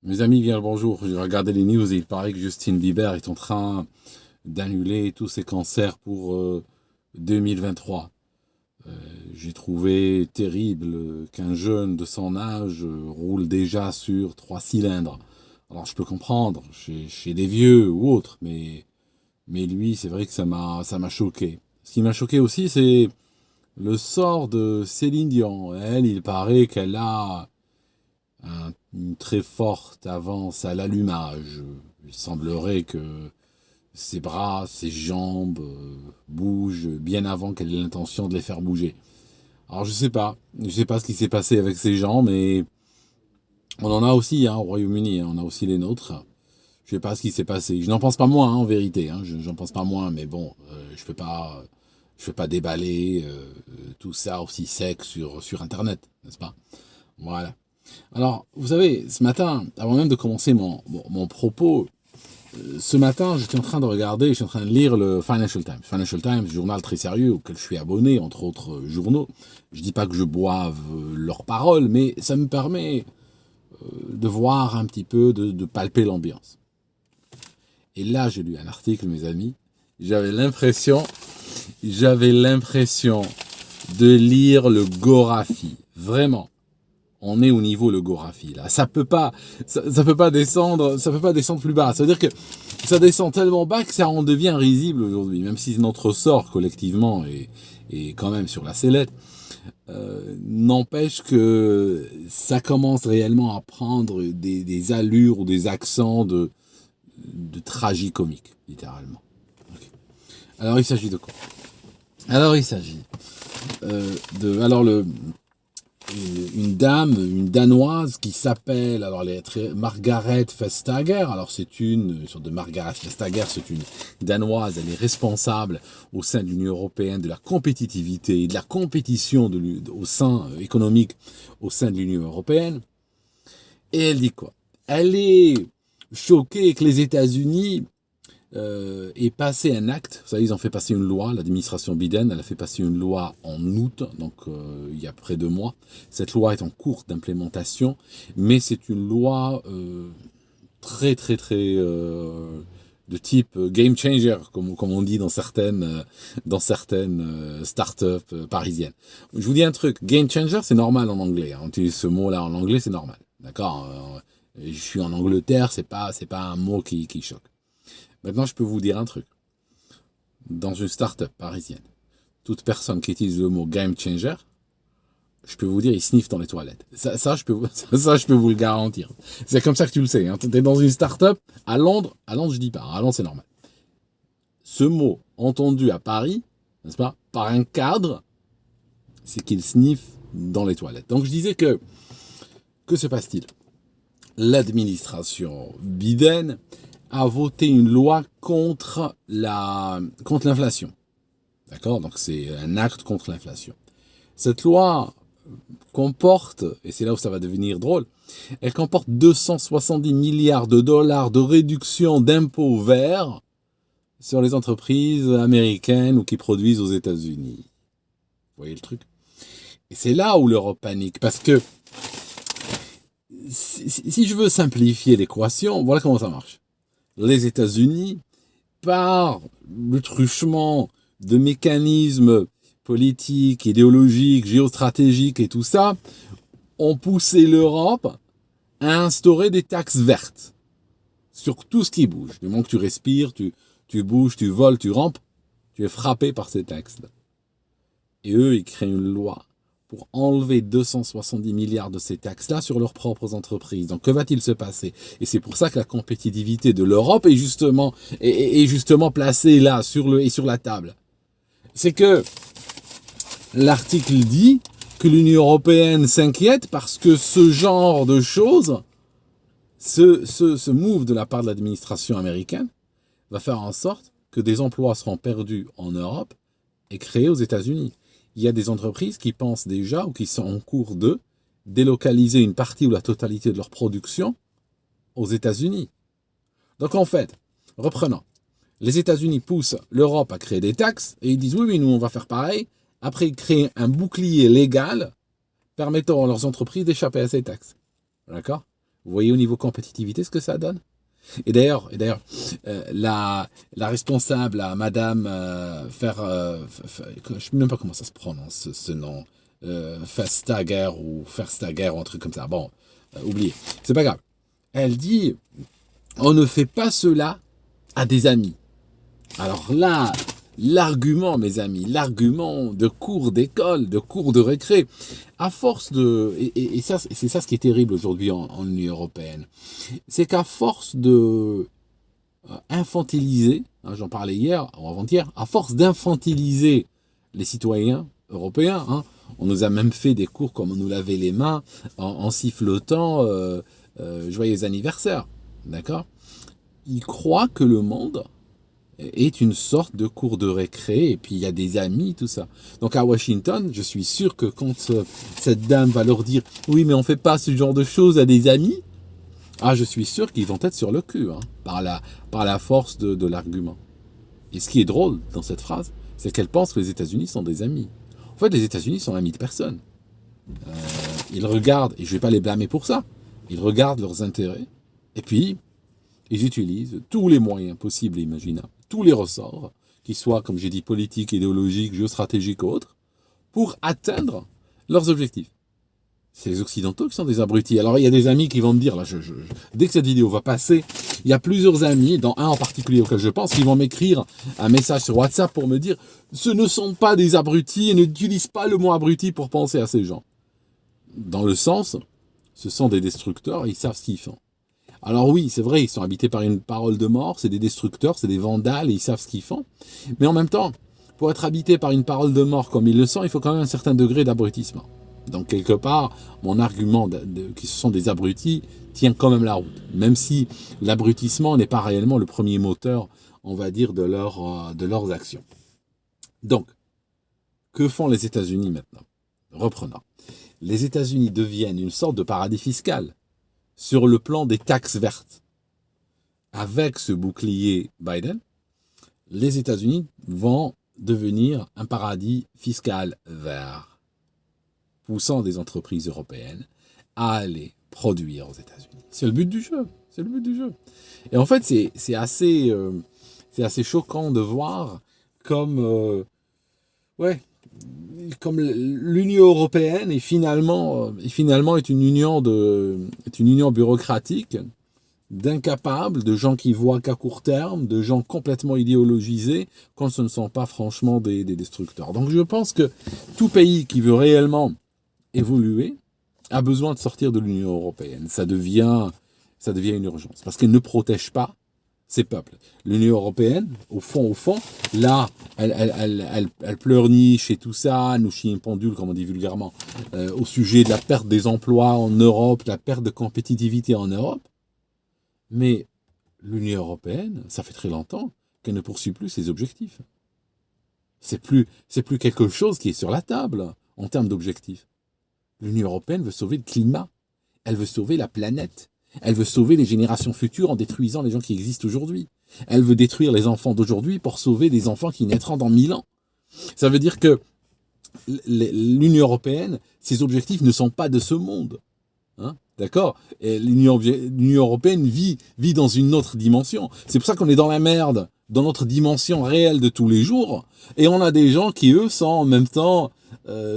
Mes amis, bien le bonjour. J'ai regardé les news et il paraît que Justin Bieber est en train d'annuler tous ses concerts pour 2023. J'ai trouvé terrible qu'un jeune de son âge roule déjà sur 3 cylindres. Alors je peux comprendre chez des vieux ou autres, mais lui, c'est vrai que ça m'a choqué. Ce qui m'a choqué aussi, c'est le sort de Céline Dion. Elle, il paraît qu'elle a une très forte avance à l'allumage. Il semblerait que ses bras, ses jambes bougent bien avant qu'elle ait l'intention de les faire bouger. Alors je sais pas ce qui s'est passé avec ces gens, mais on en a aussi au Royaume-Uni, hein, on a aussi les nôtres. Je sais pas ce qui s'est passé. Je n'en pense pas moins, en vérité. J'en pense pas moins, mais bon, je peux pas déballer tout ça aussi sec sur Internet, n'est-ce pas? Voilà. Alors, vous savez, ce matin, avant même de commencer mon propos, ce matin, j'étais en train de regarder, j'étais en train de lire le Financial Times. Financial Times, journal très sérieux auquel je suis abonné, entre autres journaux. Je dis pas que je boive leurs paroles, mais ça me permet de voir un petit peu, de palper l'ambiance. Et là, j'ai lu un article, mes amis. J'avais l'impression de lire le Gorafi. Vraiment. On est au niveau le Gorafi là. Ça peut pas descendre plus bas. C'est-à-dire que ça descend tellement bas que ça en devient risible aujourd'hui. Même si notre sort collectivement est quand même sur la sellette, n'empêche que ça commence réellement à prendre des allures ou des accents de tragicomique, littéralement. Okay. Alors il s'agit de quoi? Alors il s'agit une danoise qui s'appelle, alors elle est Margaret Vestager. Alors c'est une sorte de Margaret Vestager, c'est une danoise, elle est responsable au sein de l'Union européenne de la compétitivité et de la compétition au sein économique au sein de l'Union européenne. Et elle dit quoi? Elle est choquée que les États-Unis est passé un acte. Vous savez, ils ont fait passer une loi, l'administration Biden, elle a fait passer une loi en août, donc il y a près de 2 mois. Cette loi est en cours d'implémentation, mais c'est une loi très de type game changer, comme on dit dans certaines startups parisiennes. Je vous dis un truc, game changer, c'est normal en anglais. On utilise ce mot-là en anglais, c'est normal. D'accord? Je suis en Angleterre, c'est pas un mot qui choque. Maintenant, je peux vous dire un truc. Dans une start-up parisienne, toute personne qui utilise le mot game changer, je peux vous dire, il sniffe dans les toilettes. Ça, je peux vous le garantir. C'est comme ça que tu le sais. Hein. Tu es dans une start-up à Londres, je dis pas. À Londres, c'est normal. Ce mot entendu à Paris, n'est-ce pas, par un cadre, c'est qu'il sniffe dans les toilettes. Donc, je disais que se passe-t-il? L'administration Biden a voté une loi contre l'inflation. D'accord? Donc c'est un acte contre l'inflation. Cette loi comporte, et c'est là où ça va devenir drôle, elle comporte 270 milliards de dollars de réduction d'impôts verts sur les entreprises américaines ou qui produisent aux États-Unis. Vous voyez le truc? Et c'est là où l'Europe panique, parce que si je veux simplifier l'équation, voilà comment ça marche. Les États-Unis, par le truchement de mécanismes politiques, idéologiques, géostratégiques et tout ça, ont poussé l'Europe à instaurer des taxes vertes sur tout ce qui bouge. Du moment que tu respires, tu bouges, tu voles, tu rampes, tu es frappé par ces taxes-là. Et eux, ils créent une loi pour enlever 270 milliards de ces taxes-là sur leurs propres entreprises. Donc, que va-t-il se passer? Et c'est pour ça que la compétitivité de l'Europe est justement placée là, sur la table. C'est que l'article dit que l'Union européenne s'inquiète parce que ce genre de choses, ce move de la part de l'administration américaine, va faire en sorte que des emplois seront perdus en Europe et créés aux États-Unis. Il y a des entreprises qui pensent déjà ou qui sont en cours de délocaliser une partie ou la totalité de leur production aux États-Unis. Donc en fait, reprenons. Les États-Unis poussent l'Europe à créer des taxes et ils disent oui, nous on va faire pareil. Après, ils créent un bouclier légal permettant à leurs entreprises d'échapper à ces taxes. D'accord? Vous voyez au niveau compétitivité ce que ça donne? Et d'ailleurs, la responsable, Madame je ne sais même pas comment ça se prononce ce nom, Verstager ou Verstager ou un truc comme ça. Bon, oubliez, c'est pas grave. Elle dit, on ne fait pas cela à des amis. Alors là, l'argument, mes amis, l'argument de cours d'école, de cours de récré, à force de... Et ça, c'est ça ce qui est terrible aujourd'hui en Union européenne, c'est qu'à force de infantiliser, hein, j'en parlais hier ou avant-hier, à force d'infantiliser les citoyens européens, hein, on nous a même fait des cours comme on nous lavait les mains en sifflotant joyeux anniversaire, d'accord? Ils croient que le monde est une sorte de cours de récré, et puis il y a des amis, tout ça. Donc à Washington, je suis sûr que quand cette dame va leur dire « Oui, mais on fait pas ce genre de choses à des amis », ah, je suis sûr qu'ils vont être sur le cul, hein, par la force de l'argument. Et ce qui est drôle dans cette phrase, c'est qu'elle pense que les États-Unis sont des amis. En fait, les États-Unis sont amis de personne. Ils regardent, et je vais pas les blâmer pour ça, ils regardent leurs intérêts, et puis ils utilisent tous les moyens possibles et imaginables, tous les ressorts, qu'ils soient, comme j'ai dit, politiques, idéologiques, géostratégiques ou autres, pour atteindre leurs objectifs. C'est les Occidentaux qui sont des abrutis. Alors, il y a des amis qui vont me dire, là, dès que cette vidéo va passer, il y a plusieurs amis, dont un en particulier auquel je pense, qui vont m'écrire un message sur WhatsApp pour me dire « Ce ne sont pas des abrutis et n'utilisent pas le mot abruti pour penser à ces gens. » Dans le sens, ce sont des destructeurs et ils savent ce qu'ils font. Alors oui, c'est vrai, ils sont habités par une parole de mort, c'est des destructeurs, c'est des vandales et ils savent ce qu'ils font. Mais en même temps, pour être habité par une parole de mort comme ils le sont, il faut quand même un certain degré d'abrutissement. Donc quelque part, mon argument que ce sont des abrutis tient quand même la route. Même si l'abrutissement n'est pas réellement le premier moteur, on va dire, de leurs actions. Donc, que font les États-Unis maintenant? Reprenons. Les États-Unis deviennent une sorte de paradis fiscal sur le plan des taxes vertes. Avec ce bouclier Biden, les États-Unis vont devenir un paradis fiscal vert, poussant des entreprises européennes à aller produire aux États-Unis. C'est le but du jeu. C'est le but du jeu. Et en fait, c'est assez choquant de voir comme l'Union européenne est finalement est une union bureaucratique d'incapables, de gens qui voient qu'à court terme, de gens complètement idéologisés, quand ce ne sont pas franchement des destructeurs. Donc je pense que tout pays qui veut réellement évoluer a besoin de sortir de l'Union européenne. Ça devient une urgence, parce qu'elle ne protège pas ces peuples. L'Union européenne, au fond, là, elle pleurniche et tout ça, nous chie une pendule, comme on dit vulgairement, au sujet de la perte des emplois en Europe, la perte de compétitivité en Europe. Mais l'Union européenne, ça fait très longtemps qu'elle ne poursuit plus ses objectifs. C'est plus quelque chose qui est sur la table en termes d'objectifs. L'Union européenne veut sauver le climat, elle veut sauver la planète. Elle veut sauver les générations futures en détruisant les gens qui existent aujourd'hui. Elle veut détruire les enfants d'aujourd'hui pour sauver des enfants qui naîtront dans 1000 ans. Ça veut dire que l'Union européenne, ses objectifs ne sont pas de ce monde. Hein, d'accord? Et l'Union européenne vit dans une autre dimension. C'est pour ça qu'on est dans la merde, dans notre dimension réelle de tous les jours. Et on a des gens qui, eux, sont en même temps,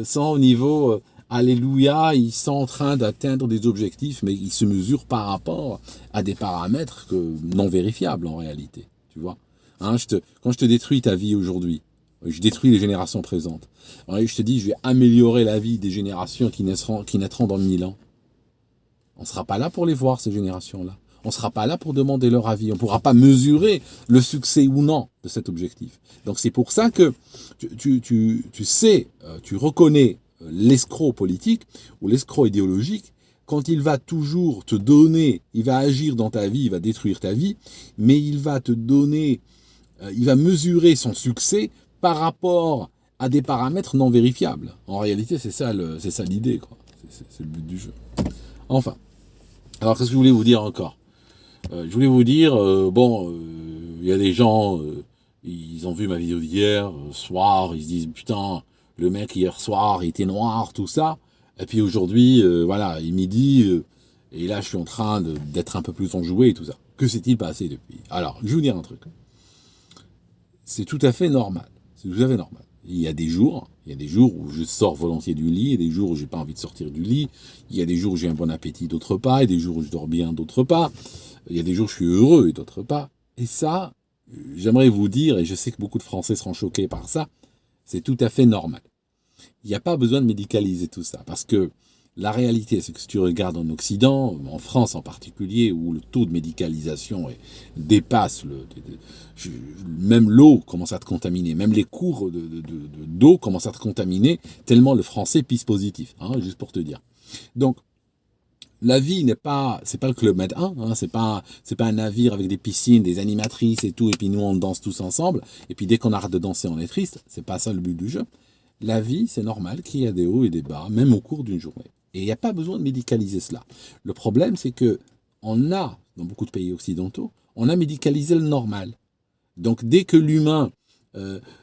sont au niveau... Alléluia, ils sont en train d'atteindre des objectifs, mais ils se mesurent par rapport à des paramètres non vérifiables en réalité. Tu vois, hein, quand je te détruis ta vie aujourd'hui, je détruis les générations présentes. Je te dis, je vais améliorer la vie des générations qui naîtront dans 1000 ans. On ne sera pas là pour les voir, ces générations-là. On ne sera pas là pour demander leur avis. On ne pourra pas mesurer le succès ou non de cet objectif. Donc c'est pour ça que tu reconnais l'escroc politique ou l'escroc idéologique quand il va toujours te donner, il va agir dans ta vie, il va détruire ta vie, mais il va te donner, il va mesurer son succès par rapport à des paramètres non vérifiables. En réalité, c'est ça l'idée, quoi. C'est le but du jeu. Enfin, alors qu'est-ce que je voulais vous dire encore? Je voulais vous dire, il y a des gens, ils ont vu ma vidéo d'hier soir, ils se disent putain, le mec hier soir il était noir, tout ça. Et puis aujourd'hui, il me dit, Et là, je suis en train d'être un peu plus enjoué et tout ça. Que s'est-il passé depuis? Alors, je vais vous dire un truc. C'est tout à fait normal. C'est tout à fait normal. Il y a des jours où je sors volontiers du lit, et des jours où j'ai pas envie de sortir du lit. Il y a des jours où j'ai un bon appétit, d'autres pas, et des jours où je dors bien, d'autres pas. Il y a des jours où je suis heureux et d'autres pas. Et ça, j'aimerais vous dire, et je sais que beaucoup de Français seront choqués par ça, c'est tout à fait normal. Il n'y a pas besoin de médicaliser tout ça, parce que la réalité, c'est que si tu regardes en Occident, en France en particulier, où le taux de médicalisation dépasse même l'eau commence à te contaminer, même les cours d'eau commencent à te contaminer, tellement le français pisse positif, hein, juste pour te dire. Donc, la vie c'est pas le Club Med 1, hein, c'est pas un navire avec des piscines, des animatrices et tout, et puis nous on danse tous ensemble, et puis dès qu'on arrête de danser on est triste, c'est pas ça le but du jeu. La vie, c'est normal qu'il y a des hauts et des bas, même au cours d'une journée. Et il n'y a pas besoin de médicaliser cela. Le problème, c'est que on a, dans beaucoup de pays occidentaux, on a médicalisé le normal. Donc dès que l'humain,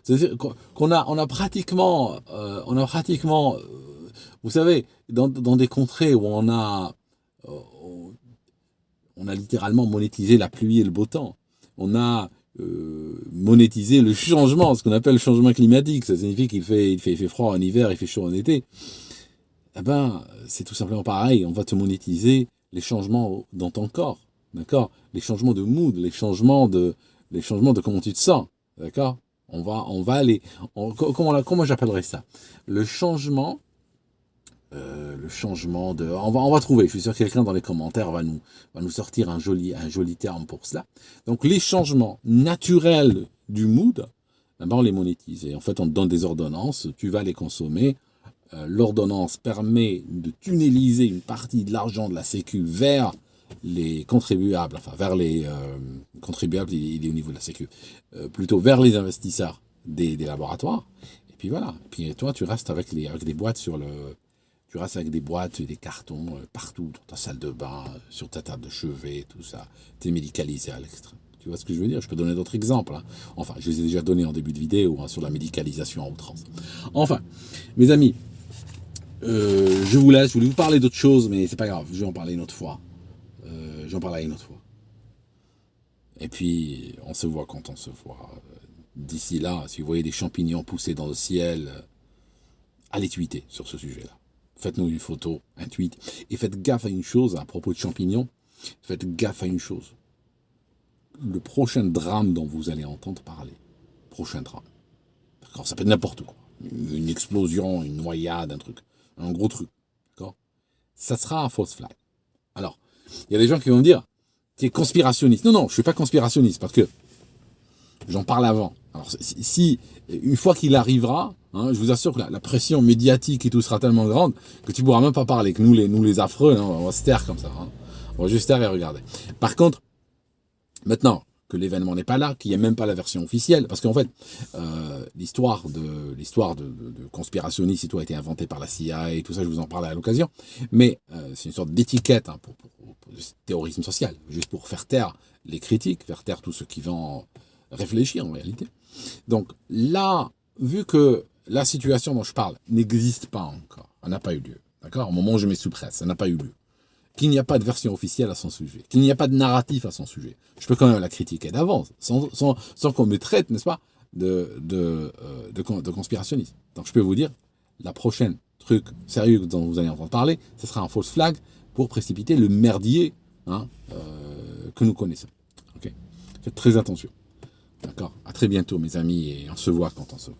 c'est-à-dire qu'on a, on a pratiquement, vous savez, dans des contrées où euh, on a littéralement monétisé la pluie et le beau temps. On a monétiser le changement, ce qu'on appelle le changement climatique. Ça signifie qu'il fait froid en hiver, il fait chaud en été. Eh ben, c'est tout simplement pareil. On va te monétiser les changements dans ton corps, d'accord? Les changements de mood, les changements de comment tu te sens, d'accord? Comment j'appellerais ça? On va trouver, je suis sûr que quelqu'un dans les commentaires va nous sortir un joli terme pour cela. Donc les changements naturels du mood, on les monétise. Et en fait, on te donne des ordonnances, tu vas les consommer. L'ordonnance permet de tunneliser une partie de l'argent de la Sécu vers les contribuables, enfin vers les contribuables, il est au niveau de la Sécu, plutôt vers les investisseurs des laboratoires. Et puis voilà. Et puis toi, tu restes avec des boîtes tu restes avec des boîtes et des cartons partout, dans ta salle de bain, sur ta table de chevet, tout ça. Tu es médicalisé à l'extrême. Tu vois ce que je veux dire? Je peux donner d'autres exemples. Hein. Enfin, je les ai déjà donnés en début de vidéo sur la médicalisation à outrance. Enfin, mes amis, je vous laisse. Je voulais vous parler d'autre chose, mais c'est pas grave. Je vais en parler une autre fois. Et puis, on se voit quand on se voit. D'ici là, si vous voyez des champignons pousser dans le ciel, allez tweeter sur ce sujet-là. Faites-nous une photo, un tweet. Et faites gaffe à une chose à propos de champignons. Faites gaffe à une chose. Le prochain drame dont vous allez entendre parler. Prochain drame. D'accord, ça peut être n'importe quoi. Une explosion, une noyade, un truc. Un gros truc. D'accord? Ça sera un false flag. Alors, il y a des gens qui vont me dire, tu es conspirationniste. Non, je ne suis pas conspirationniste parce que j'en parle avant. Alors, si une fois qu'il arrivera, hein, je vous assure que la pression médiatique et tout sera tellement grande que tu ne pourras même pas parler, que nous les affreux, hein, on va se taire comme ça. Hein. On va juste se taire et regarder. Par contre, maintenant que l'événement n'est pas là, qu'il n'y a même pas la version officielle, parce qu'en fait, l'histoire de conspirationniste et tout a été inventée par la CIA et tout ça, je vous en parlerai à l'occasion, mais c'est une sorte d'étiquette hein, pour terrorisme social, juste pour faire taire les critiques, faire taire tous ceux qui vont réfléchir en réalité. Donc là, vu que la situation dont je parle n'existe pas encore, elle n'a pas eu lieu, d'accord? Au moment où je mets sous presse, ça n'a pas eu lieu. Qu'il n'y a pas de version officielle à son sujet, qu'il n'y a pas de narratif à son sujet. Je peux quand même la critiquer d'avance, sans qu'on me traite, n'est-ce pas, de conspirationniste. Donc je peux vous dire, la prochaine truc sérieux dont vous allez entendre parler, ce sera un false flag pour précipiter le merdier hein, que nous connaissons. Okay. Faites très attention. D'accord. À très bientôt, mes amis, et on se voit quand on se voit.